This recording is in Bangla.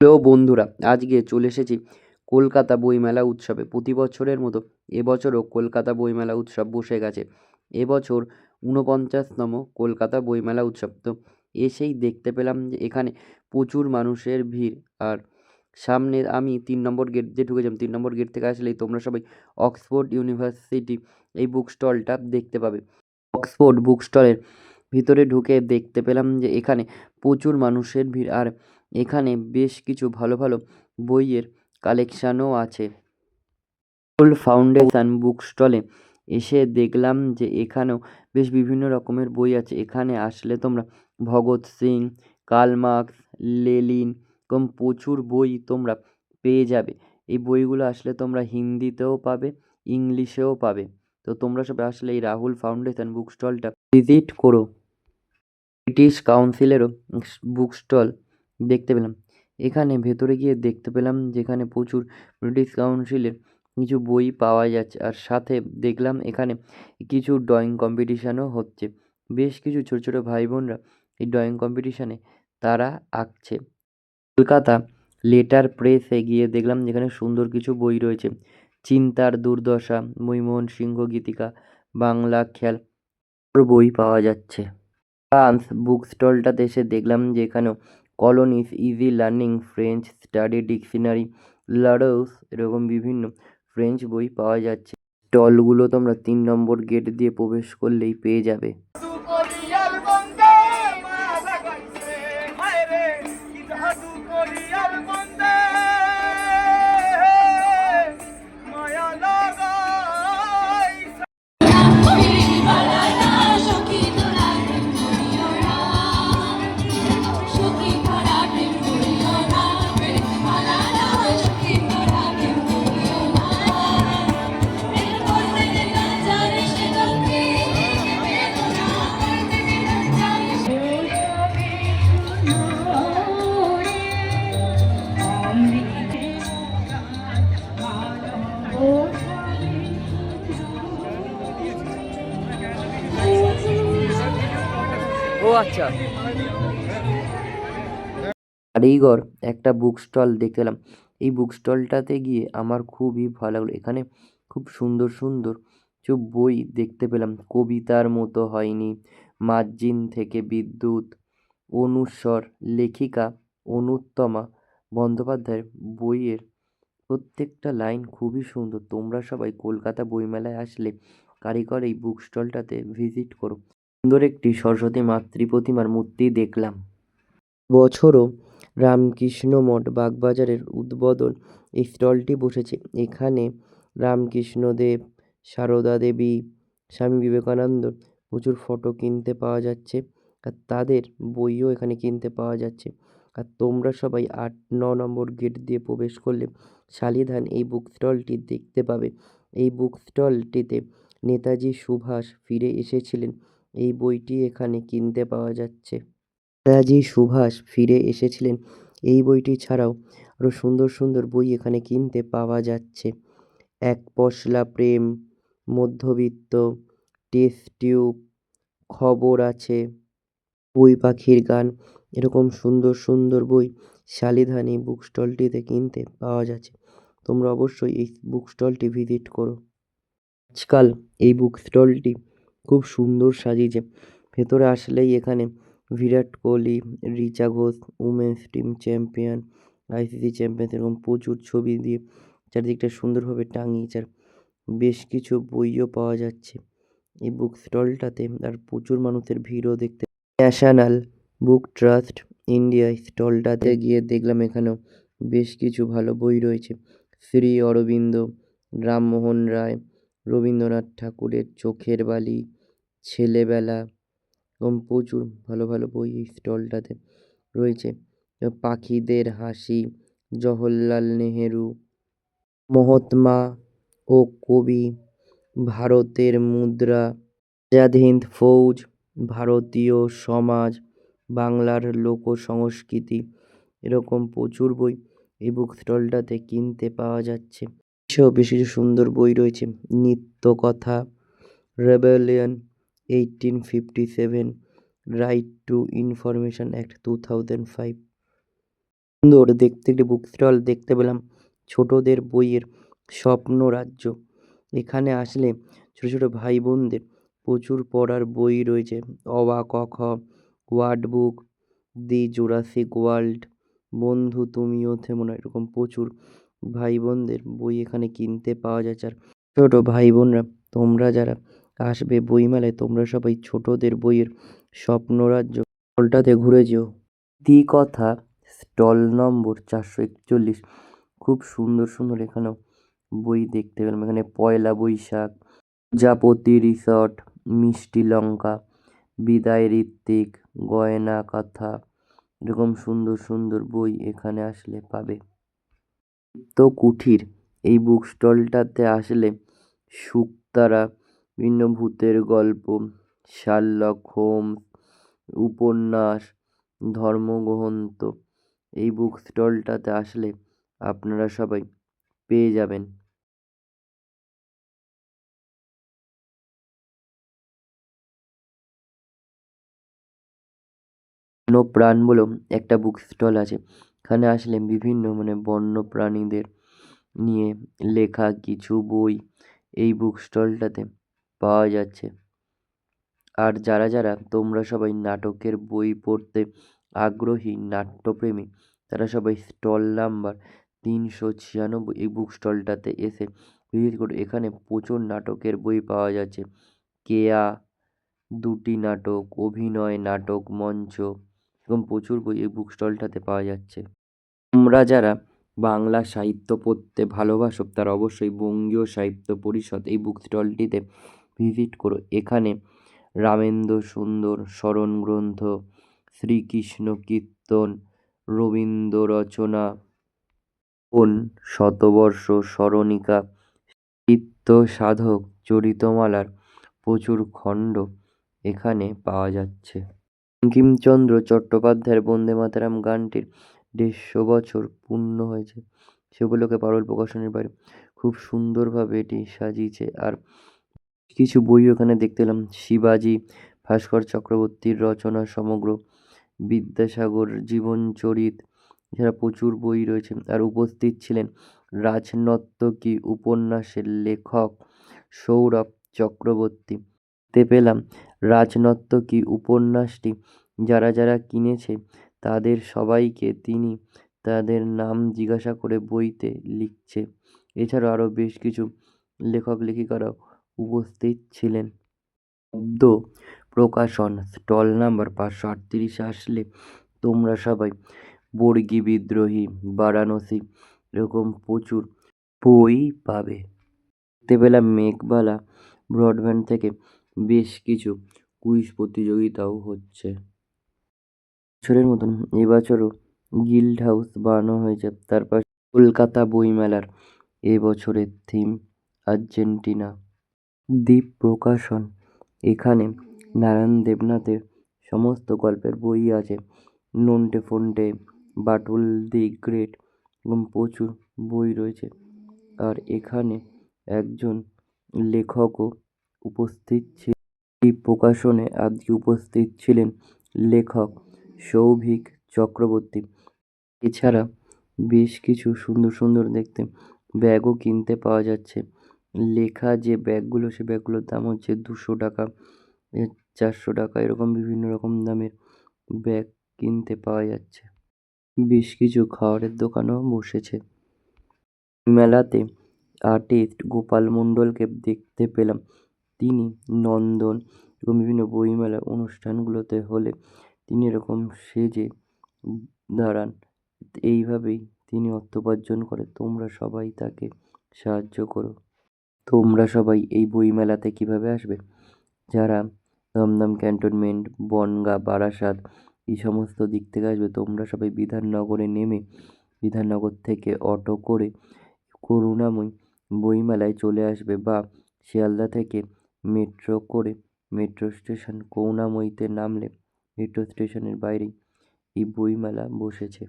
হ্যালো বন্ধুরা, আজকে চলে এসেছি কলকাতা বইমেলা উৎসবে। প্রতি বছরের মতো এবছরও কলকাতা বইমেলা উৎসব বসে গেছে। এবছর ৪৯তম কলকাতা বইমেলা উৎসব। তো এসেই দেখতে পেলাম যে এখানে প্রচুর মানুষের ভিড়। আর সামনে আমি ৩ নম্বর গেট দিয়ে ঢুকেছিলাম। ৩ নম্বর গেট থেকে আসলেই তোমরা সবাই অক্সফোর্ড ইউনিভার্সিটি এই বুক স্টলটা দেখতে পাবে। অক্সফোর্ড বুক স্টলের ভিতরে ঢুকে দেখতে পেলাম যে এখানে প্রচুর মানুষের ভিড়। আর এখানে বেশ কিছু ভালো ভালো বইয়ের কালেকশানও আছে। ফুল ফাউন্ডেশন বুক স্টলে এসে দেখলাম যে এখানেও বেশ বিভিন্ন রকমের বই আছে। এখানে আসলে তোমরা Bhagat Singh, Karl Marx, Lenin এরকম প্রচুর বই তোমরা পেয়ে যাবে। এই বইগুলো আসলে তোমরা হিন্দিতেও পাবে, ইংলিশেও পাবে। তো তোমরা সবাই আসলে এই রাহুল ফাউন্ডেশন বুক স্টলটা ভিজিট করো। ব্রিটিশ কাউন্সিলেরও বুক স্টল দেখতে পেলাম। এখানে ভেতরে গিয়ে দেখতে পেলাম যেখানে প্রচুর ব্রিটিশ কাউন্সিলের কিছু বই পাওয়া যাচ্ছে। আর সাথে দেখলাম এখানে কিছু ড্রয়িং কম্পিটিশানও হচ্ছে। বেশ কিছু ছোটো ছোটো ভাই বোনরা এই ড্রয়িং কম্পিটিশানে তারা আঁকছে। কলকাতা লেটার প্রেসে গিয়ে দেখলাম যেখানে সুন্দর কিছু বই রয়েছে। চিন্তার দুর্দশা, মৈমোহন সিংহ গীতিকা, বাংলা খেয়াল বই পাওয়া যাচ্ছে। ফ্রান্স বুক স্টলটাতে এসে দেখলাম যে এখানেও কলোনিস, easy learning, French study dictionary, Larousse এরকম বিভিন্ন ফ্রেঞ্চ বই পাওয়া যাচ্ছে। স্টলগুলো তোমরা ৩ নম্বর গেট দিয়ে প্রবেশ করলেই পেয়ে যাবে। ও আচ্ছা, কারিগর একটা বুক স্টল দেখতে পেলাম। এই বুক স্টলটাতে গিয়ে আমার খুবই ভালো লাগলো। এখানে খুব সুন্দর সুন্দর কিছু বই দেখতে পেলাম। কবিতার মতো হয়নি, মার্জিন থেকে বিদ্যুৎ, অনুস্বর, লেখিকা অনুত্তমা বন্দ্যোপাধ্যায়ের বইয়ের প্রত্যেকটা লাইন খুবই সুন্দর। তোমরা সবাই কলকাতা বইমেলায় আসলে কারিগর এই বুক স্টলটাতে ভিজিট করো। সুন্দর একটি সরস্বতী মাতৃ প্রতিমার মূর্তি দেখলাম। বছরও রামকৃষ্ণ মঠ বাগবাজারের উদ্বোধন এই স্টলটি বসেছে। এখানে রামকৃষ্ণদেব, সারদা দেবী, স্বামী বিবেকানন্দর প্রচুর ফটো কিনতে পাওয়া যাচ্ছে। আর তাদের বইও এখানে কিনতে পাওয়া যাচ্ছে। আর তোমরা সবাই ৮-৯ নম্বর গেট দিয়ে প্রবেশ করলে শালিধান এই বুক স্টলটি দেখতে পাবে। এই বুক স্টলটিতে নেতাজি সুভাষ ফিরে এসেছিলেন এই বইটি এখানে কিনতে পাওয়া যাচ্ছে। নেতাজি সুভাষ ফিরে এসেছিলেন এই বইটি ছাড়াও আরও সুন্দর সুন্দর বই এখানে কিনতে পাওয়া যাচ্ছে। এক পশলা প্রেম, মধ্যবিত্ত, টেস্ট টিউব, খবর আছে, বই পাখির গান এরকম সুন্দর সুন্দর বই শালিধান এই বুক স্টলটিতে কিনতে পাওয়া যাচ্ছে। তোমরা অবশ্যই এই বুক স্টলটি ভিজিট করো। আজকাল এই বুক স্টলটি খুব সুন্দর সাজিয়েছে। ভেতরে আসলেই এখানে Virat Kohli, Richa Ghosh, women's team champion, ICC champion এরকম প্রচুর ছবি দিয়ে চারিদিকটা সুন্দরভাবে টাঙিয়েছে। আর বেশ কিছু বইও পাওয়া যাচ্ছে এই বুক স্টলটাতে। আর প্রচুর মানুষের ভিড়ও দেখতে। ন্যাশনাল বুক ট্রাস্ট ইন্ডিয়া স্টলটাতে গিয়ে দেখলাম এখানেও বেশ কিছু ভালো বই রয়েছে। শ্রী অরবিন্দ, রামমোহন রায়, রবীন্দ্রনাথ ঠাকুরের চোখের বালি, ছেলেবেলা এবং প্রচুর ভালো ভালো বই এই স্টলটাতে রয়েছে। পাখিদের হাসি, জওহরলাল নেহেরু, মহাত্মা ও কবি, ভারতের মুদ্রা, আজাদ হিন্দ ফৌজ, ভারতীয় সমাজ, বাংলার লোক সংস্কৃতি এরকম প্রচুর বই এই বুক স্টলটাতে কিনতে পাওয়া যাচ্ছে। এসব বেশ কিছু সুন্দর বই রয়েছে। Nityakatha, rebellion, 1857, right to information act 2005। সুন্দর দেখতে একটি বুক স্টল দেখতে পেলাম। ছোটদের বইয়ের স্বপ্ন রাজ্য। এখানে আসলে ছোট ছোট ভাই বোনদের প্রচুর পড়ার বই রয়েছে। অ আ ক খ, ওয়ার্ড বুক, দি জুরাসিক ওয়ার্ল্ড, বন্ধু তুমিও থেমো না, এরকম প্রচুর ভাই বোনদের বই এখানে কিনতে পাওয়া যাচ্ছে। আর ছোট ভাই বোনরা, তোমরা যারা আসবে বইমেলায়, তোমরা সবাই ছোটদের বইয়ের স্বপ্নরাজ্য স্টলটাতে ঘুরে যেও। দি কথা স্টল নম্বর 441। খুব সুন্দর সুন্দর এখানেও বই দেখতে পেলাম। এখানে পয়লা বৈশাখ, প্রজাপতি রিসর্ট, মিষ্টি লঙ্কা, বিদায় ঋত্বিক, গয়না কাঁথা, এরকম সুন্দর সুন্দর বই এখানে আসলে পাবে। তো কুঠির এই বুক স্টলটাতে আসলে শুকতারা, বিভিন্ন ভূতের গল্প, শার্লক হোমস, উপন্যাস, ধর্মগ্রন্থ, এই বুক স্টলটাতে আসলে আপনারা সবাই পেয়ে যাবেন। বন্যপ্রাণ বলেও একটা বুক স্টল আছে। এখানে আসলে বিভিন্ন বন্য প্রাণীদের নিয়ে লেখা কিছু বই এই বুক স্টলটাতে পাওয়া যাচ্ছে। আর যারা যারা তোমরা সবাই নাটকের বই পড়তে আগ্রহী, নাট্যপ্রেমী, তারা সবাই স্টল নাম্বার 396 এই বুক স্টলটাতে এসে ভিজিট করো। এখানে প্রচুর নাটকের বই পাওয়া যাচ্ছে। কেয়া, দুটি নাটক, অভিনয় নাটক মঞ্চ, এবং প্রচুর বই এই বুক স্টলটাতে পাওয়া যাচ্ছে। তোমরা যারা বাংলা সাহিত্য পড়তে ভালোবাসো, তারা অবশ্যই বঙ্গীয় সাহিত্য পরিষদ এই বুক স্টলটিতে ভিজিট করো। এখানে রামেন্দ্র সুন্দর স্মরণ গ্রন্থ, শ্রীকৃষ্ণ কীর্তন, রবীন্দ্র রচনা, কোন শতবর্ষ স্মরণিকা, চিত্ত সাধক চরিতমালার প্রচুর খণ্ড এখানে পাওয়া যাচ্ছে। বঙ্কিমচন্দ্র চট্টোপাধ্যায়ের বন্দে মাতরম গানটির 150 বছর পূর্ণ হয়েছে, সেগুলোকে পারুল প্রকাশনীর বাইরে খুব সুন্দরভাবে এটি সাজিয়েছে। আর কিছু বই ওখানে দেখতে পেলাম। শিবাজি ভাস্কর চক্রবর্তীর রচনা সমগ্র, বিদ্যাসাগর জীবনচরিত, এছাড়া প্রচুর বই রয়েছে। আর উপস্থিত ছিলেন রাজনর্তকী উপন্যাসের লেখক সৌরভ চক্রবর্তী। দেখতে পেলাম রাজনর্তকী উপন্যাসটি যারা যারা কিনেছে তাদের সবাইকে তিনি তাদের নাম জিজ্ঞাসা করে বইতে লিখছে। এছাড়াও আরও বেশ কিছু লেখক লেখিকারাও উপস্থিত ছিলেন। শব্দ প্রকাশন স্টল নাম্বার 538 আসলে তোমরা সবাই বর্গী বিদ্রোহী, বারাণসী, এরকম প্রচুর বই পাবে। দেখতে পেলাম মেঘবালা ব্রডব্যান্ড থেকে বেশ কিছু কুইজ প্রতিযোগিতাও হচ্ছে। বছরের মতন এবছরও গিল্ড হাউস বানানো হয়েছে। তারপর কলকাতা বইমেলার এবছরের থিম আর্জেন্টিনা। দ্বীপ প্রকাশন, এখানে নারায়ণ দেবনাথের সমস্ত গল্পের বই আছে। নন্টে ফন্টে, বাটুল দি গ্রেট, এবং প্রচুর বই রয়েছে। আর এখানে একজন লেখকও উপস্থিত ছিলেন। দ্বীপ প্রকাশনে আজকে উপস্থিত ছিলেন লেখক সৌভিক চক্রবর্তী। এছাড়া বেশ কিছু সুন্দর সুন্দর দেখতে ব্যাগও কিনতে পাওয়া যাচ্ছে। লেখা যে ব্যাগগুলো, সে ব্যাগগুলোর দাম হচ্ছে 200 টাকা, 400 টাকা, এরকম বিভিন্ন রকম দামের ব্যাগ কিনতে পাওয়া যাচ্ছে। বেশ কিছু খাবারের দোকানও বসেছে। মেলাতে আর্টিস্ট গোপাল মণ্ডলকে দেখতে পেলাম। তিনি নন্দন এবং বিভিন্ন বইমেলার অনুষ্ঠানগুলোতে হলে তিনি এরকম সেজে দাঁড়ান। এইভাবেই তিনি অর্থ উপার্জন করে। তোমরা সবাই তাকে সাহায্য করো। তোমরা সবাই এই বইমেলাতে কিভাবে আসবে? যারা দমদম ক্যান্টনমেন্ট, বনগাঁ, বারাসাত এই সমস্ত দিক থেকে আসবে, তোমরা সবাই বিধাননগরে নেমে বিধাননগর থেকে অটো করে করুণাময়ী বইমেলায় চলে আসবে, বা শিয়ালদা থেকে মেট্রো করে মেট্রো স্টেশন করুণাময়ীতে নামলে মেট্রো স্টেশনের বাইরেই এই বইমেলা বসেছে।